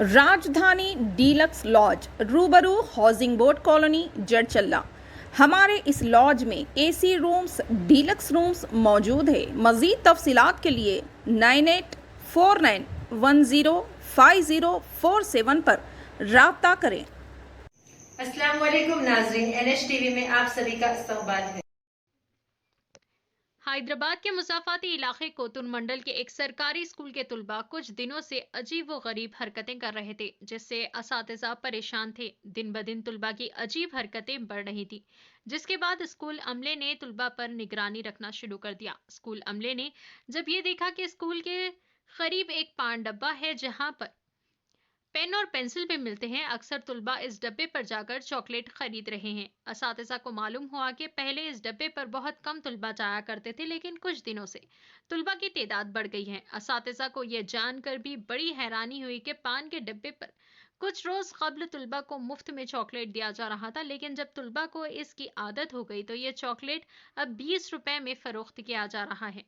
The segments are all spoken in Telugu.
राजधानी डीलक्स लॉज रूबरू हाउसिंग बोर्ड कॉलोनी जड़चल्ला। हमारे इस लॉज में एसी रूम्स डीलक्स रूम्स मौजूद है। मज़ीद तफसीलात के लिए 9849105047 पर राब्ता करें। अस्सलाम वालेकुम नाज़रीन, NH टीवी में आप सभी का इस्तकबाल है। हैदराबाद के मुज़ाफ़ाती इलाके कोतुन मंडल के एक सरकारी स्कूल के तुलबा कुछ दिनों से अजीब व गरीब हरकतें कर रहे थे, जिससे असातिज़ा परेशान थे। दिन ब दिन तुलबा की अजीब हरकतें बढ़ रही थी, जिसके बाद स्कूल अमले ने तुलबा पर निगरानी रखना शुरू कर दिया। स्कूल अमले ने जब ये देखा कि स्कूल के करीब एक पान डब्बा है जहां पर पेन और पेंसिल भी मिलते हैं, अक्सर तुलबा इस डब्बे पर जाकर चॉकलेट खरीद रहे हैं। असातिज़ा को मालूम हुआ कि पहले इस डब्बे पर बहुत कम तुलबा जाया करते थे, लेकिन कुछ दिनों से तुलबा की तादाद बढ़ गई है। असातिज़ा को यह जानकर भी बड़ी हैरानी हुई कि पान के डब्बे पर कुछ रोज कबल तुलबा को मुफ्त में चॉकलेट दिया जा रहा था, लेकिन जब तुलबा को इसकी आदत हो गई तो ये चॉकलेट अब 20 रुपए में फरोख्त किया जा रहा है।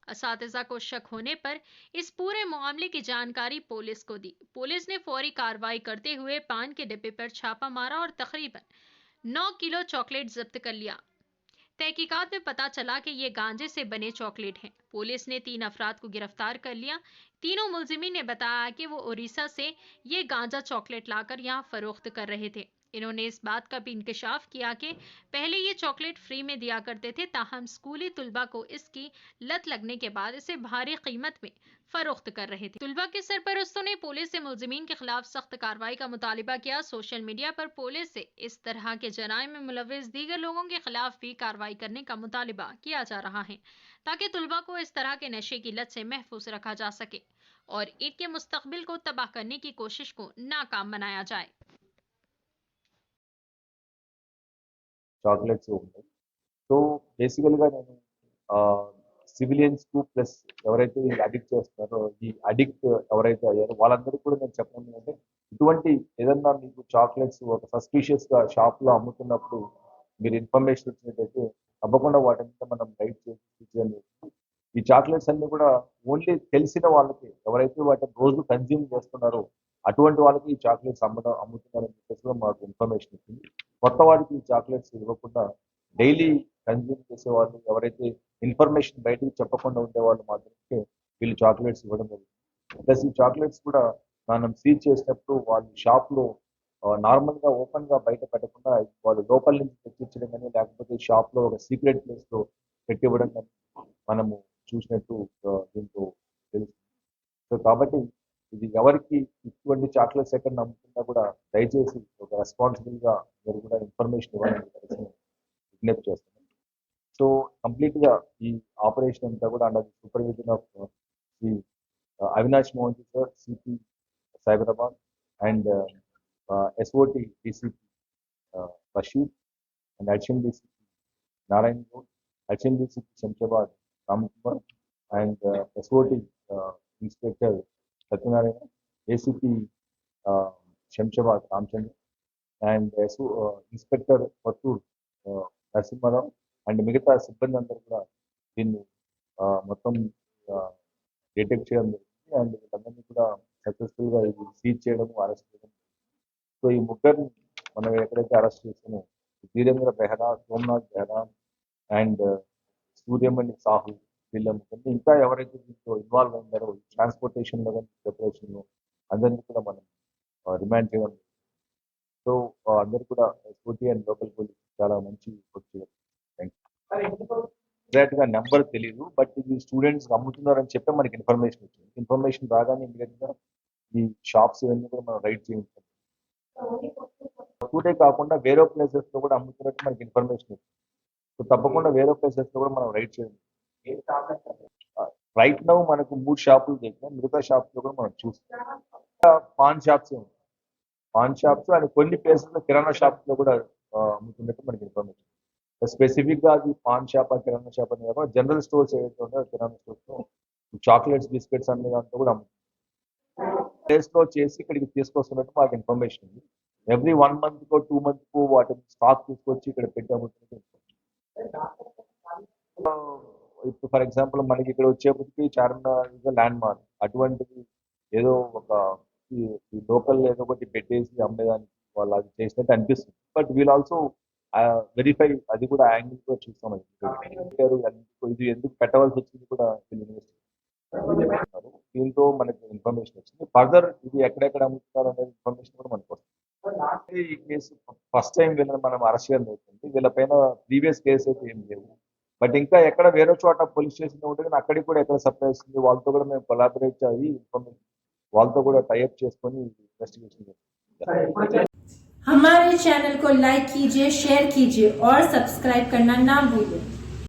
असातिज़ा को शक होने पर इस पूरे मामले की जानकारी पुलिस को दी। पुलिस ने फौरी कार्रवाई करते हुए पान के डिब्बे पर छापा मारा और तकरीबन 9 किलो चॉकलेट जब्त कर लिया। तहकीकात में पता चला कि ये गांजे से बने चॉकलेट हैं। पुलिस ने 3 अफराद को गिरफ्तार कर लिया। तीनों मुलजिमीन ने बताया कि वो उड़ीसा से ये गांजा चॉकलेट लाकर यहाँ फरोख्त कर रहे थे। इन्होंने इस बात का भी इंकशाफ किया कि पहले ये चॉकलेट फ्री में दिया करते थे, ताहम स्कूली तुलबा को इसकी लत लगने के बाद इसे भारी कीमत में फरोख्त कर रहे थे। तुलबा के सरपरस्तों ने पुलिस से मुलजिमीन के खिलाफ सख्त कार्रवाई का मुतालिबा किया। सोशल मीडिया पर पुलिस से इस तरह के जराइम में मुलविस दीगर लोगों के खिलाफ भी कार्रवाई करने का मुतालिबा किया जा रहा है, ताकि तुलबा को इस तरह के नशे की लत से महफूज रखा जा सके और इनके मुस्तकबिल को तबाह करने की कोशिश को नाकाम बनाया जाए। చాక్లెట్స్ ఉంటాయి. సో, బేసికల్‌గా నేను సివిలియన్స్‌కు ప్లస్ ఎవరైతే ఈ అడిక్ట్ చేస్తున్నారో, ఈ అడిక్ట్ ఎవరైతే అయ్యారో వాళ్ళందరికీ కూడా నేను చెప్పేదేంటంటే, ఇటువంటి ఏదన్నా మీకు చాక్లెట్స్ ఒక సస్పీషియస్‌గా షాప్‌లో అమ్ముతున్నప్పుడు మీరు ఇన్ఫర్మేషన్ ఇచ్చినట్టయితే తప్పకుండా వాటి మీద మనం రైడ్ చేయాలి. ఈ చాక్లెట్స్ అన్నీ కూడా ఓన్లీ తెలిసిన వాళ్ళకి ఎవరైతే వాటిని రోజు కన్జ్యూమ్ చేస్తున్నారో అటువంటి వాళ్ళకి ఈ చాక్లెట్స్ అమ్ముతున్నారని చెప్పేసి కూడా మాకు ఇన్ఫర్మేషన్ ఇచ్చింది. కొత్త వారికి ఈ చాక్లెట్స్ ఇవ్వకుండా డైలీ కన్జ్యూమ్ చేసేవాళ్ళు ఎవరైతే ఇన్ఫర్మేషన్ బయటకి చెప్పకుండా ఉండేవాళ్ళు మాత్రమే వీళ్ళు చాక్లెట్స్ ఇవ్వడం జరుగుతుంది. ప్లస్ ఈ చాక్లెట్స్ కూడా మనం సీజ్ చేసినప్పుడు వాళ్ళు షాప్‌లో నార్మల్‌గా ఓపెన్‌గా బయట పెట్టకుండా వాళ్ళు లోపల నుంచి తెచ్చిచ్చడం గాని, లేకపోతే షాప్‌లో ఒక సీక్రెట్ ప్లేస్‌లో పెట్టివ్వడం గాని మనము చూసినట్టు దీంట్లో తెలుస్తుంది. సో, కాబట్టి ఇది ఎవరికి ఇటువంటి చాక్లెట్స్ ఎక్కడ అమ్ముతున్నా కూడా దయచేసి ఒక రెస్పాన్సిబుల్‌గా మీరు కూడా ఇన్ఫర్మేషన్ ఇవ్వాలని చెప్పేసి విజ్ఞప్తి చేస్తున్నాను. సో, కంప్లీట్‌గా ఈ ఆపరేషన్ అంతా కూడా under the supervision of Shri Avinash Mohanji sir, CP Cyberabad and SOT DCP Rasheed and additional DCP Narayana Goud, additional DCP Shamshabad Ramakumar and SOT inspector Satyanarayana, ACP Shamshabad Ramachandra and inspector Pattur Narasimharao and మిగతా సిబ్బంది అందరూ కూడా దీన్ని మొత్తం డిటెక్ట్ చేయడం జరిగింది. అండ్ వీళ్ళందరినీ కూడా సక్సెస్ఫుల్గా ఇది సీజ్ చేయడం, అరెస్ట్ చేయడం. సో, ఈ ముగ్గురిని మనం ఎక్కడైతే అరెస్ట్ చేసామో వీరేంద్ర బెహ్రా, సోమనాథ్ బెహ్రా అండ్ సూర్యమణి సాహు, వీళ్ళ ముగ్గురిని ఇంకా ఎవరైతే దీంట్లో ఇన్వాల్వ్ అయ్యారో ట్రాన్స్పోర్టేషన్లో కానీ ప్రిపరేషన్లో అందరినీ కూడా మనం రిమాండ్ చేయడం. సో, అందరూ కూడా ఎస్ఓటీ అండ్ లోకల్ పోలీస్ చాలా మంచి వర్క్ చేయాలి. Thank you. ఎగ్జాక్ట్‌గా నెంబర్ తెలీదు. బట్ ఇది స్టూడెంట్స్ అమ్ముతున్నారని చెప్పి మనకి ఇన్ఫర్మేషన్ వచ్చింది. ఇన్ఫర్మేషన్ రాగానే ఇమ్మీడియేట్‌గా ఈ షాప్స్ ఇవన్నీ కూడా మనం రైడ్ చేయించాం. ఒకటే కాకుండా వేరే ప్లేసెస్‌లో కూడా అమ్ముతున్నట్టు మనకి ఇన్ఫర్మేషన్ వచ్చింది. సో, తప్పకుండా వేరే ప్లేసెస్‌లో కూడా మనం రైడ్ చేయాలి. రైట్ నౌ మనకు 3 షాపులు దొరికినాయి. మిగతా షాప్స్‌లో కూడా మనం చూస్తాం. పాన్ షాప్స్ ఉన్నాయి. పాన్ షాప్స్ అండ్ కొన్ని ప్లేసెస్‌లో కిరాణా షాప్స్‌లో కూడా అమ్ముతున్నట్టు మనకి ఇన్ఫర్మేషన్. స్పెసిఫిక్‌గా అది పాన్ షాప్, కిరాణా షాప్ అని కాకుండా జనరల్ స్టోర్స్ ఏవైతే ఉన్నాయో కిరాణా స్టోర్స్‌లో చాక్లెట్స్, బిస్కెట్స్ అనే దాంట్లో కూడా ప్లేస్‌లో చేసి ఇక్కడికి తీసుకొస్తున్నట్టు మాకు ఇన్ఫర్మేషన్ ఉంది. ఎవ్రీ 1 మంత్‌కో 2 మంత్‌కో వాటిని స్టాక్ తీసుకొచ్చి ఇక్కడ పెట్టి అమ్ముతున్నట్టు. ఇప్పుడు ఫర్ ఎగ్జాంపుల్ మనకి ఇక్కడ వచ్చేప్పటికి చార్మినార్ ఇస్ ల్యాండ్ మార్క్. అటువంటిది ఏదో ఒక ఈ లోకల్ ఏదో ఒకటి పెట్టేసి అమ్మేదానికి వాళ్ళు అది చేసినట్టు అనిపిస్తుంది. బట్ వీల్ ఆల్సో వెరిఫై, అది కూడా యాంగిల్ కూడా చూస్తాం. ఇది ఎందుకు పెట్టవలసి వచ్చింది కూడా వీళ్ళు ఇన్వెస్టిగేట్. దీంతో మనకి ఇన్ఫర్మేషన్ వచ్చింది. ఫర్దర్ ఇది ఎక్కడెక్కడ అమ్ముతున్నారు అనే ఇన్ఫర్మేషన్ కూడా మనకు వస్తుంది. ఈ కేసు ఫస్ట్ టైం వీళ్ళని మనం అరెస్ట్ చేయడం అవుతుంది. వీళ్ళపైన ప్రీవియస్ కేసు అయితే ఏం లేవు. బట్ ఇంకా ఎక్కడ వేరే చోట పోలీస్ స్టేషన్ ఉంటుంది, అక్కడికి కూడా ఎక్కడ సప్లై వస్తుంది, వాళ్ళతో కూడా మేము కొలాబరేట్ అయ్యి ఇన్ఫర్మేషన్ వాళ్ళతో కూడా టైఅప్ చేసుకొని ఇన్వెస్టిగేషన్ చేస్తాం. हमारे चैनल को लाइक कीजिए, शेयर कीजिए और सब्सक्राइब करना ना भूलें।